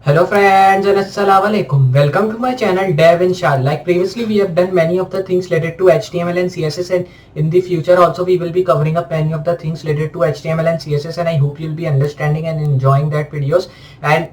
Hello friends and assalamu alaikum. Welcome to my channel Devinshal. Like previously we have done many of the things related to HTML and CSS, and in the future also we will be covering up many of the things related to HTML and CSS, and I hope you'll be understanding and enjoying that videos. And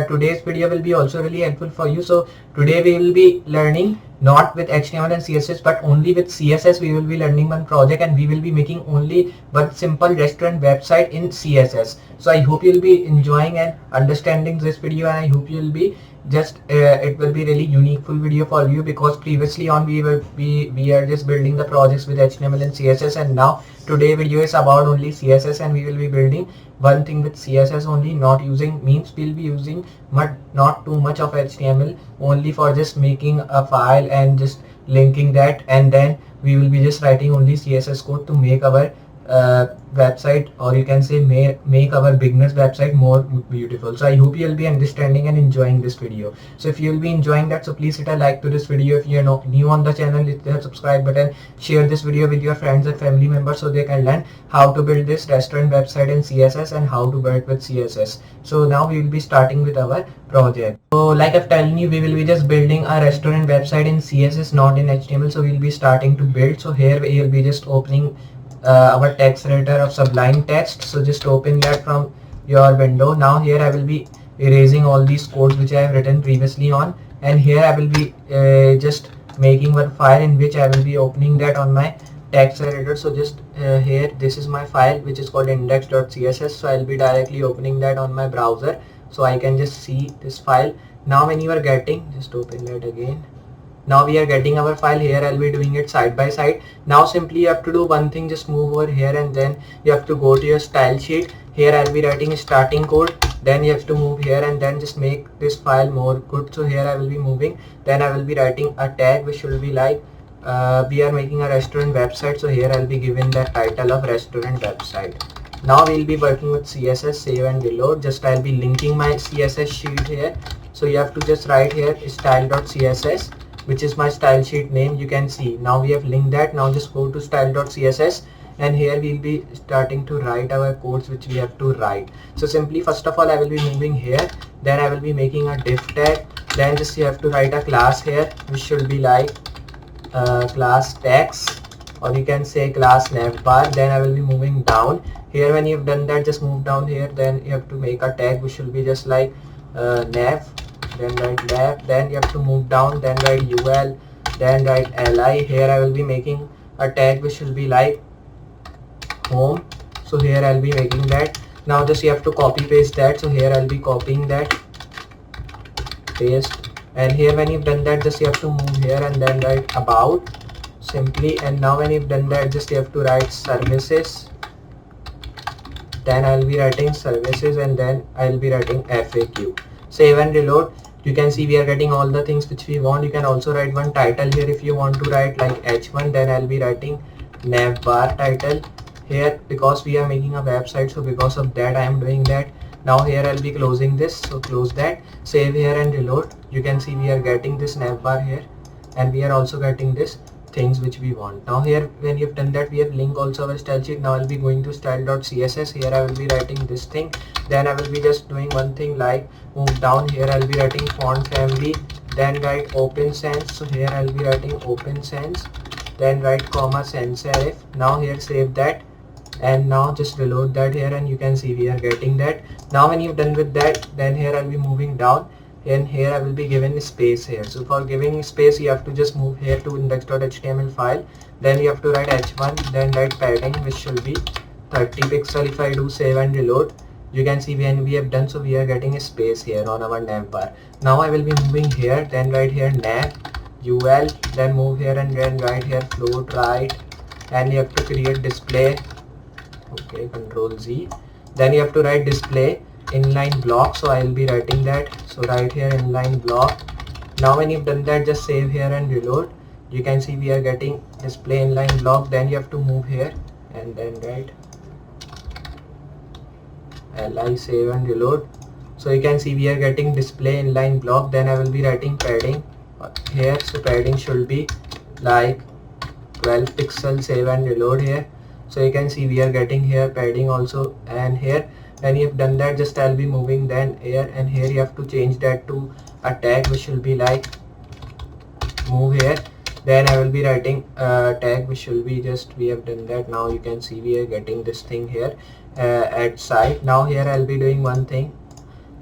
today's video will be also really helpful for you. So today we will be learning not with HTML and CSS but only with CSS. We will be learning one project and we will be making only one simple restaurant website in CSS. So I hope you'll be enjoying and understanding this video, and I hope you'll be just it will be really unique full video for you, because previously on we are just building the projects with HTML and CSS, and now today video is about only CSS, and we will be building one thing with CSS only, not using means we'll be using but not too much of HTML, only for just making a file and just linking that, and then we will be just writing only CSS code to make our website, or you can say make our beginners website more beautiful. So I hope you'll be understanding and enjoying this video. So if you'll be enjoying that, so please hit a like to this video. If you're new on the channel, hit the subscribe button, share this video with your friends and family members so they can learn how to build this restaurant website in CSS and how to work with CSS. So now we will be starting with our project. So like I've telling you, we will be just building a restaurant website in CSS, not in HTML. So we'll be starting to build. So here we will be just opening our text editor of Sublime Text. So just open that from your window. Now here I will be erasing all these codes which I have written previously on, and here I will be just making one file in which I will be opening that on my text editor. So just here, this is my file which is called index.css. So I'll be directly opening that on my browser so I can just see this file. Now when you are getting, just open that again. Now we are getting our file. Here I'll be doing it side by side. Now simply you have to do one thing, just move over here and then you have to go to your style sheet. Here I'll be writing a starting code, then you have to move here and then just make this file more good. So here I will be moving, then I will be writing a tag which will be like we are making a restaurant website. So here I'll be giving the title of restaurant website. Now we'll be working with CSS, save and reload. Just I'll be linking my CSS sheet here. So you have to just write here style.css, which is my style sheet name. You can see now we have linked that. Now just go to style.css, and here we'll be starting to write our codes which we have to write. So simply first of all I will be moving here, then I will be making a div tag, then just you have to write a class here which should be like class text, or you can say class navbar. Then I will be moving down here. When you've done that, just move down here, then you have to make a tag which will be just like nav, then write lab, then you have to move down, then write ul, then write li. Here I will be making a tag which will be like home. So here I'll be making that. Now just you have to copy paste that. So here I'll be copying that, paste, and here when you've done that, just you have to move here and then write about simply. And now when you've done that, just you have to write services, then I'll be writing services, and then I'll be writing FAQ. Save and reload. You can see we are getting all the things which we want. You can also write one title here if you want to write like h1, then I'll be writing navbar title here, because we are making a website, so because of that I am doing that. Now here I'll be closing this, so close that, save here and reload. You can see we are getting this navbar here, and we are also getting this things which we want. Now here when you've done that, we have linked also our style sheet. Now I'll be going to style.css. Here I will be writing this thing, then I will be just doing one thing like move down. Here I'll be writing font family, then write open sans. So here I'll be writing open sans, then write comma sans serif. Now here save that, and now just reload that here, and you can see we are getting that. Now when you've done with that, then here I'll be moving down, and here I will be given space here. So for giving space, you have to just move here to index.html file, then you have to write h1, then write padding which should be 30 pixel. If I do save and reload, you can see when we have done, so we are getting a space here on our navbar. Now I will be moving here, then write here nav ul, then move here and then write here float right, and you have to create display. Okay, control Z, then you have to write display inline block. So I will be writing that, so write here inline block. Now when you've done that, just save here and reload. You can see we are getting display inline block. Then you have to move here and then write li, save and reload. So you can see we are getting display inline block. Then I will be writing padding here, so padding should be like 12 pixel, save and reload here. So you can see we are getting here padding also, and here When you have done that, just I'll be moving then here, and here you have to change that to a tag which will be like move here. Then I will be writing a tag which will be just, we have done that. Now you can see we are getting this thing here at side. Now here I'll be doing one thing.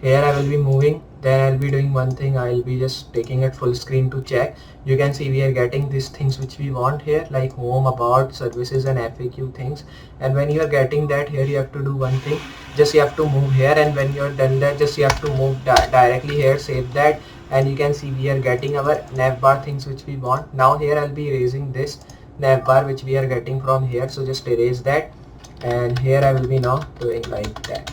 Here I will be moving, then I'll be doing one thing. I'll be just taking it full screen to check. You can see we are getting these things which we want here, like home, about, services and FAQ things. And when you are getting that, here you have to do one thing. Just you have to move here, and when you're done that, just you have to move directly here, save that, and you can see we are getting our navbar things which we want. Now here I'll be erasing this navbar which we are getting from here, so just erase that, and here I will be now doing like that,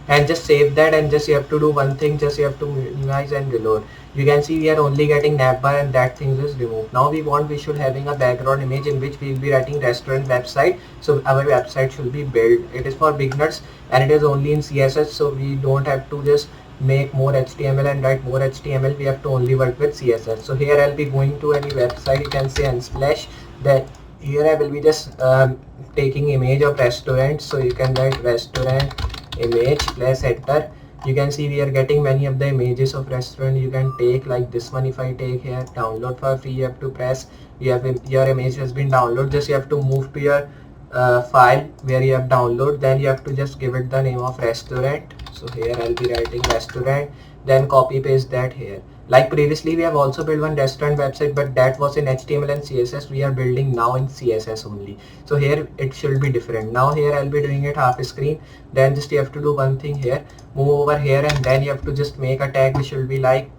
and just save that. And just you have to do one thing, just you have to minimize and reload. You can see we are only getting navbar and that thing is removed. Now we should having a background image in which we will be writing restaurant website. So our website should be built. It is for beginners and it is only in CSS, so we don't have to just make more HTML and write more HTML. We have to only work with CSS. So here I'll be going to any website, you can say Unsplash. Then here I will be just taking image of restaurant, so you can write restaurant image plus enter. You can see we are getting many of the images of restaurant. You can take like this one. If I take here download for free, you have to press, you have your image has been downloaded. Just you have to move to your file where you have download, then you have to just give it the name of restaurant. So here I'll be writing restaurant, then copy paste that here. Like previously we have also built one restaurant website, but that was in HTML and CSS. We are building now in CSS only, so here it should be different. Now here I'll be doing it half screen. Then just you have to do one thing here, move over here, and then you have to just make a tag which will be like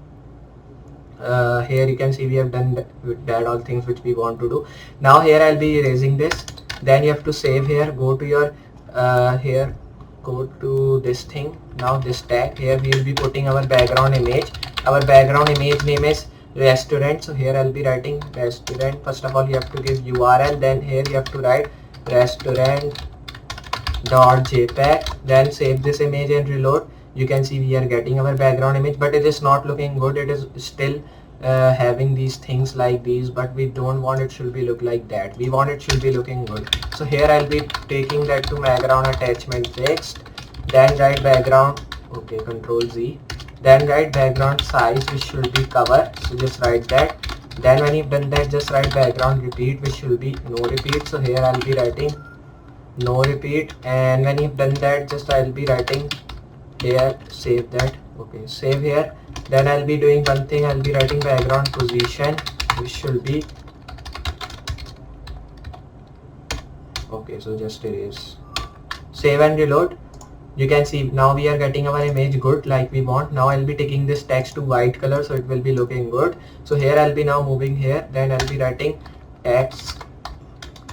here you can see we have done that all things which we want to do. Now here I'll be erasing this. Then you have to save here, go to your here, go to this thing. Now this tag here we will be putting our background image. Our background image name is restaurant, so here I'll be writing restaurant. First of all you have to give URL, then here you have to write restaurant.jpg. then save this image and reload. You can see we are getting our background image, but it is not looking good. It is still having these things like these, but we don't want it should be look like that. We want it should be looking good. So here I'll be taking that to background attachment text, then write background, okay, Control Z, then write background size which should be cover, so just write that. Then when you've done that, just write background repeat which should be no repeat, so here I'll be writing no repeat. And when you've done that, just I'll be writing here, save that, okay, save here. Then I'll be doing one thing, I'll be writing background position which should be okay, so just erase, save and reload. You can see now we are getting our image good like we want. Now I'll be taking this text to white color, so it will be looking good. So here I'll be now moving here, then I'll be writing text,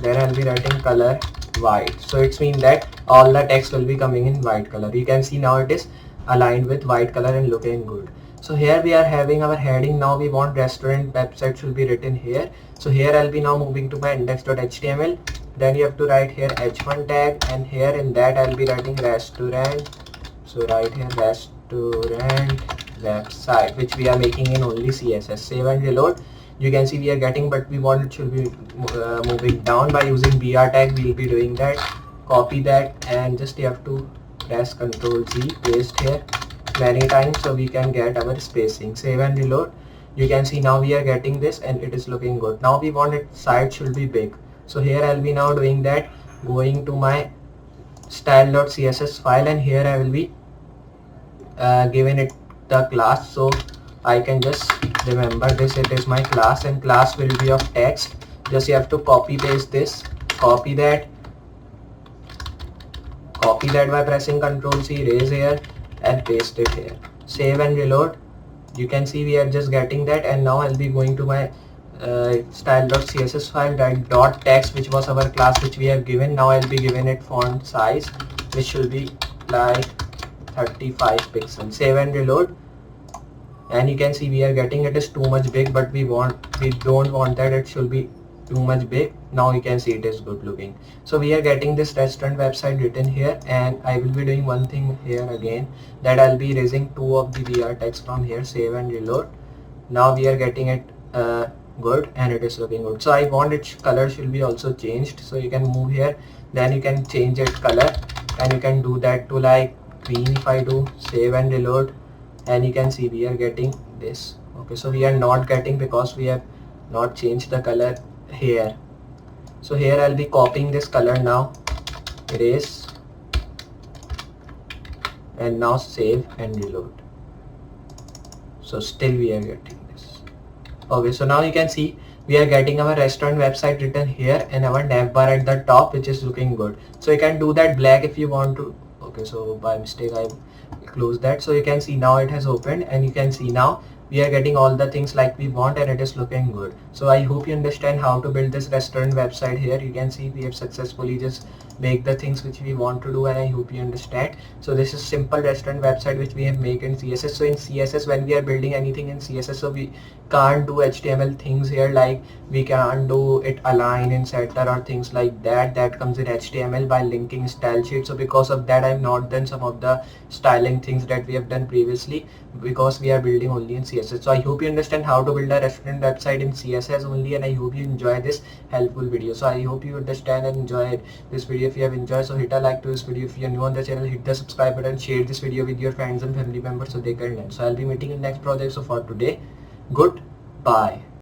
then I'll be writing color white, so it's mean that all the text will be coming in white color. You can see now it is aligned with white color and looking good. So here we are having our heading. Now we want restaurant website should be written here. So here I'll be now moving to my index.html. Then you have to write here h1 tag, and here in that I'll be writing restaurant. So write here restaurant website which we are making in only CSS. Save and reload. You can see we are getting, but we want it should be moving down. By using br tag we'll be doing that. Copy that, and just you have to press Ctrl Z, paste here many times so we can get our spacing. Save and reload. You can see now we are getting this and it is looking good. Now we want it side should be big, so here I'll be now doing that, going to my style.css file, and here I will be giving it the class, so I can just remember this, it is my class, and class will be of text. Just you have to copy paste this, copy that by pressing Ctrl C, erase here and paste it here. Save and reload. You can see we are just getting that, and now I'll be going to my style.css file, write dot text which was our class which we have given. Now I'll be giving it font size which should be like 35 pixels. Save and reload, and you can see we are getting it is too much big, but we don't want that, it should be too much big. Now you can see it is good looking. So we are getting this restaurant website written here, and I will be doing one thing here again, that I'll be erasing two of the br text from here. Save and reload. Now we are getting it good and it is looking good. So I want its color should be also changed, so you can move here, then you can change it color, and you can do that to like green if I do save and reload, and you can see we are getting this. Okay, so we are not getting because we have not changed the color here. So here I'll be copying this color now, erase, and now save and reload. So still we are getting this. Okay, so now you can see we are getting our restaurant website written here and our navbar at the top, which is looking good. So you can do that black if you want to. Okay, so by mistake I closed that. So you can see now it has opened, and you can see now we are getting all the things like we want, and it is looking good. So I hope you understand how to build this restaurant website. Here you can see we have successfully just make the things which we want to do, and I hope you understand. So this is simple restaurant website which we have made in CSS. So in CSS, when we are building anything in CSS, so we can't do HTML things here, like we can't do it align in setter or things like that. That comes in HTML by linking style sheet. So because of that, I've not done some of the styling things that we have done previously, because we are building only in CSS. So I hope you understand how to build a restaurant website in CSS only, and I hope you enjoy this helpful video. So I hope you understand and enjoy this video. If you have enjoyed, so hit a like to this video. If you are new on the channel, hit the subscribe button, share this video with your friends and family members so they can learn. So I'll be meeting in next project. So for today, goodbye.